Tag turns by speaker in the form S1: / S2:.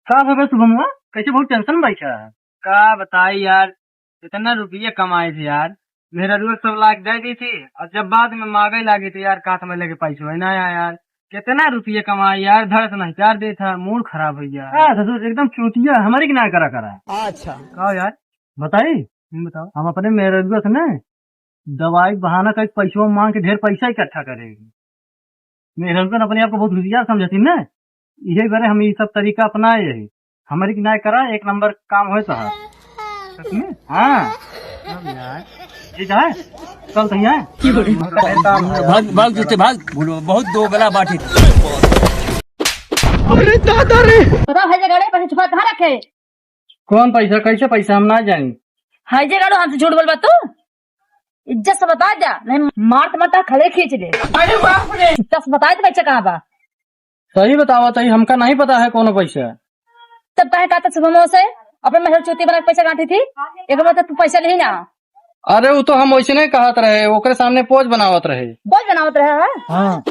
S1: का भवे शुभम हुआ? कैसे बहुत टेंशन बैठा है?
S2: का बताई यार, इतना रुपये कमाए थे यार। मेरा रोज सब लाख दे दी थी और जब बाद में मांगे लगी थी यार, काट में लगे पैसे है ना यार। कितना रुपये कमाए यार, धड़ से नहीं चार दे था, मूड खराब हो गया।
S1: हाँ ससुर एकदम चूतिया हमारी किनारे करा करा।
S2: अच्छा कहो यार।
S1: बताई
S2: बताओ।
S1: हम अपने मेरे से न दवाई बहाना कर पैसों मांग के ढेर पैसा इकट्ठा करेगी। मेरे अपने आप को बहुत होशियार समझती न, यही बारे हम ये सब तरीका अपनाए यही हमारी किनारे करा एक नंबर काम हो। सच में? हाँ
S2: यार
S1: ठीक है, कल तैयार
S2: भाग भाग जूते भाग, बहुत दो गला बाटी।
S3: बताओ है जगह पैसे छुपा कहाँ रखे?
S1: कौन पैसा कैसे पैसा हम ना जानी।
S3: है जगह हमसे झूठ बोल तू, इज्जत से बता जा, नहीं मार मत खड़े खींच ले। अरे बाप रे, इज्जत से बता दे पैसा कहाँ बा।
S1: सही बतावा तही, हमका नहीं पता है कौन पैसा।
S3: तब कहे कहता सुबह से अपने महल चोती बना के पैसा काटी थी, एक बार तू पैसा ले ना।
S1: अरे वो तो हम वैसे नहीं कहत रहे, ओकरे सामने पोज बनावत रहे।
S3: बोझ बनावत रहे है।
S1: हाँ